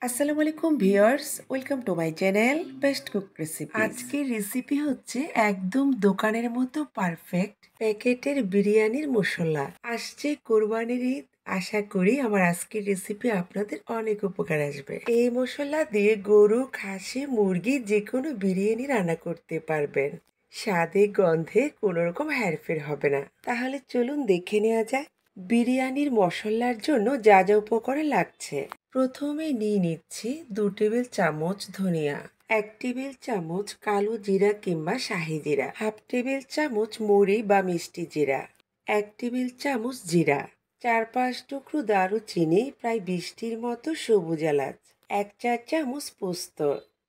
আসসালামু আলাইকুম viewers, welcome to my channel best cook recipe. আজকের রেসিপি হচ্ছে একদম দোকানের মতো পারফেক্ট প্যাকেটের বিরিয়ানির মশলা। আসছে কোরবানির ঈদ, আশা করি আমার আজকের রেসিপি আপনাদের অনেক উপকার আসবে। এই মশলা দিয়ে গরু, খাসি, মুরগি যে কোনো বিরিয়ানি রান্না করতে পারবেন। স্বাদে গন্ধে কোনো রকম হেরফের হবে না। তাহলে চলুন দেখে নেওয়া যাক বিরিয়ানির মশলার জন্য যা যা উপকরণ লাগছে। প্রথমে নিয়ে নিচ্ছি 2 টেবিল চামচ ধনিয়া, 1 টেবিল চামচ কালো জিরা কিংবা শাহি জিরা, হাফ টেবিল চামচ মৌরি বা মিষ্টি জিরা, 1 টেবিল চামচ জিরা, 4-5 টুকরো দারুচিনি, প্রায় 20টির মতো সবুজ এলাচ, 1 চা চামচ পোস্ত,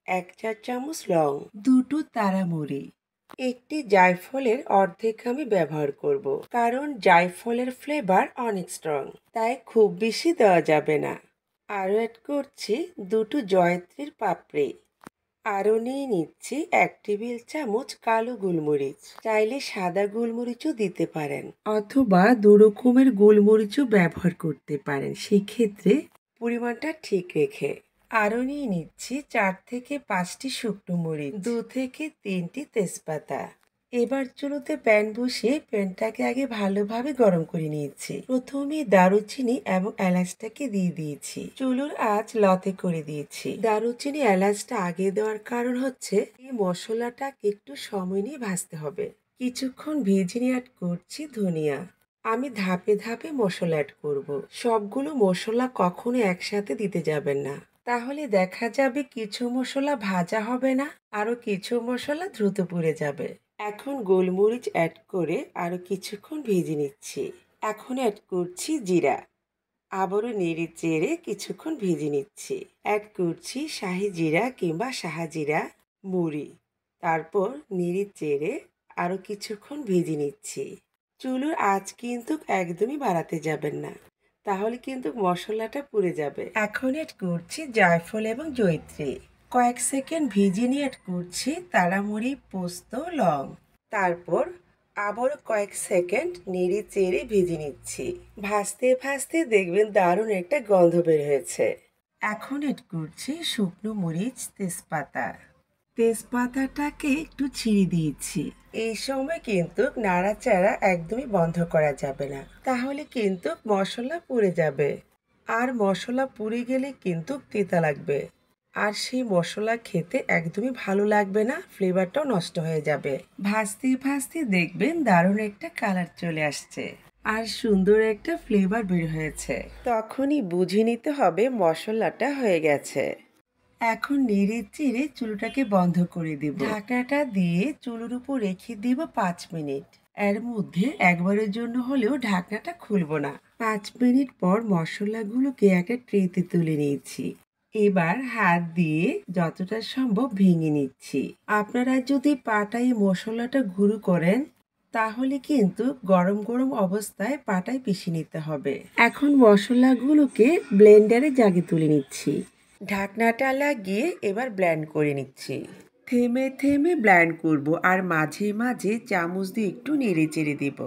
1 চা চামচ লং, 2টো তারামুড়ি, একটি জায়ফলের অর্ধেক আমি ব্যবহার করব, কারণ জায়ফলের ফ্লেভার অনেক স্ট্রং, তাই খুব বেশি দেওয়া যাবে না। আরও অ্যাড করছি 2টো জয়ত্রীর পাপড়ি। আরও নিয়ে নিচ্ছি 1 টেবিল চামচ কালো গোলমরিচ, চাইলে সাদা গোলমরিচও দিতে পারেন অথবা 2 রকমের গোলমরিচও ব্যবহার করতে পারেন, সেক্ষেত্রে পরিমাণটা ঠিক রেখে। আরও নিয়ে নিচ্ছি 4 থেকে 5টি শুকনো মরিচ, 2 থেকে 3টি তেজপাতা। এবার চুলোতে প্যান বসিয়ে প্যানটাকে আগে ভালোভাবে গরম করে নিয়েছি। প্রথমে দারুচিনি এবং এলাচটাকে দিয়ে দিয়েছি। চুলোর আঁচ লতে করে দিয়েছি। দারুচিনি এলাচটা আগে দেওয়ার কারণ হচ্ছে এই মশলাটাকে একটু সময় নিয়ে ভাজতে হবে। কিছুক্ষণ ভেজে নিয়ে অ্যাড করছি ধনিয়া। আমি ধাপে ধাপে মশলা অ্যাড করব। সবগুলো মশলা কখনো একসাথে দিতে যাবেন না, তাহলে দেখা যাবে কিছু মশলা ভাজা হবে না, আরো কিছু মশলা দ্রুত পুড়ে যাবে। এখন গোলমরিচ অ্যাড করে আরো কিছুক্ষণ ভেজে নিচ্ছি। এখন অ্যাড করছি জিরা, আবারও নেড়ে চেড়ে কিছুক্ষণ ভেজে নিচ্ছি। অ্যাড করছি শাহি জিরা কিংবা শাহজিরা মুড়ি, তারপর নেড়ে চেড়ে আরো কিছুক্ষণ ভেজে নিচ্ছি। চুলোর আঁচ কিন্তু একদমই বাড়াতে যাবেন না, তাহলে কিন্তু মশলাটা পুড়ে যাবে। এখন অ্যাড করছি জায়ফল এবং জয়িত্রী। কয়েক সেকেন্ড ভেজে নিয়ে অ্যাড করছি তারামুড়ি, পোস্ত, লং। তারপর আবারও কয়েক সেকেন্ড নেড়ে চেড়ে ভেজে নিচ্ছি। ভাজতে ভাজতে দেখবেন দারুণ একটা গন্ধ বের হয়েছে। এখন অ্যাড করছি শুকনো মরিচ, তেজপাতা। তেজপাতাটাকে একটু ছিঁড়ে দিয়েছি। এই সময় কিন্তু নাড়াচাড়া একদমই বন্ধ করা যাবে না, তাহলে কিন্তু মশলা পুড়ে যাবে। আর মশলা পুড়ে গেলে কিন্তু তেতা লাগবে, আর সেই মশলা খেতে একদমই ভালো লাগবে না, ফ্লেভারটাও নষ্ট হয়ে যাবে। ভাজতে ভাজতে দেখবেন দারুণ একটা কালার চলে আসছে আর সুন্দর একটা ফ্লেভার বের হয়েছে। তখনই বুঝে নিতে হবে মশলাটা হয়ে গেছে। এখন নেড়ে চেড়ে চুলোটাকে বন্ধ করে দেব। ঢাকনাটা দিয়ে চুলোর উপর রেখে দিব 5 মিনিট। এর মধ্যে একবারের জন্য হলেও ঢাকনাটা খুলবো না। 5 মিনিট পর মশলাগুলোকে একটা ট্রেতে তুলে নিয়েছি। এবার হাত দিয়ে যতটা সম্ভব ভেঙে নিচ্ছি। আপনারা যদি পাটায় মশলাটা গুঁড়ো করেন, তাহলে কিন্তু গরম গরম অবস্থায় পাটায় পিষে নিতে হবে। এখন মশলাগুলোকে ব্লেন্ডারে জাগে তুলে নিচ্ছি। ঢাকনাটা লাগিয়ে এবার ব্লেন্ড করে নিচ্ছি। থেমে থেমে ব্লেন্ড করব, আর মাঝে মাঝে চামচ দিয়ে একটু নেড়ে চেড়ে দেব।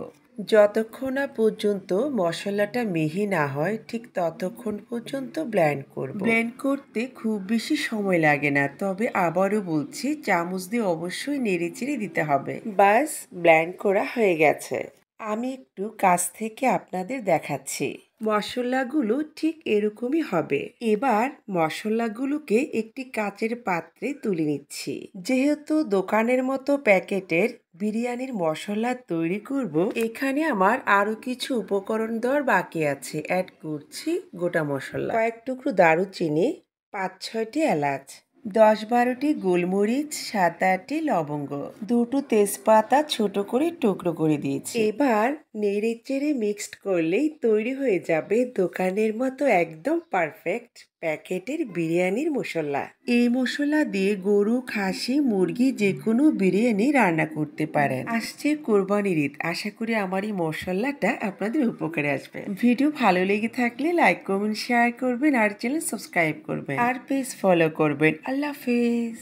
যতক্ষণ না পর্যন্ত মশলাটা মিহি না হয়, ঠিক ততক্ষণ পর্যন্ত ব্লেন্ড করব। ব্লেন্ড করতে খুব বেশি সময় লাগে না, তবে আবারও বলছি চামচ দিয়ে অবশ্যই নেড়ে চেড়ে দিতে হবে। বাস, ব্লেন্ড করা হয়ে গেছে। আমি একটু কাছ থেকে আপনাদের দেখাচ্ছি। মশলাগুলো ঠিক এরকমই হবে। এবার মশলাগুলোকে একটি কাচের পাত্রে তুলে নিচ্ছি। যেহেতু দোকানের মতো প্যাকেটের বিরিয়ানির মশলা তৈরি করব, এখানে আমার আরো কিছু উপকরণ দেওয়ার বাকি আছে। অ্যাড করছি গোটা মশলা, কয়েক টুকরো দারুচিনি, 5-6টি এলাচ, 10-12টি গোলমরিচ, 7-8টি লবঙ্গ, 2টো তেজপাতা ছোট করে টুকরো করে দিয়েছি। এবার নেড়ে চেড়ে মিক্সড করলেই তৈরি হয়ে যাবে দোকানের মতো একদম পারফেক্ট প্যাকেটের বিরিয়ানির মশলা। এই মশলা দিয়ে গরু, খাসি, মুরগি যে কোনো বিরিয়ানি রান্না করতে পারেন। আসছে কোরবানির ঈদ, আশা করি আমার এই মশলাটা আপনাদের উপকারে আসবে। ভিডিও ভালো লেগে থাকলে লাইক, কমেন্ট, শেয়ার করবেন আর চ্যানেল সাবস্ক্রাইব করবেন আর পেজ ফলো করবেন। আল্লাহ হাফেজ।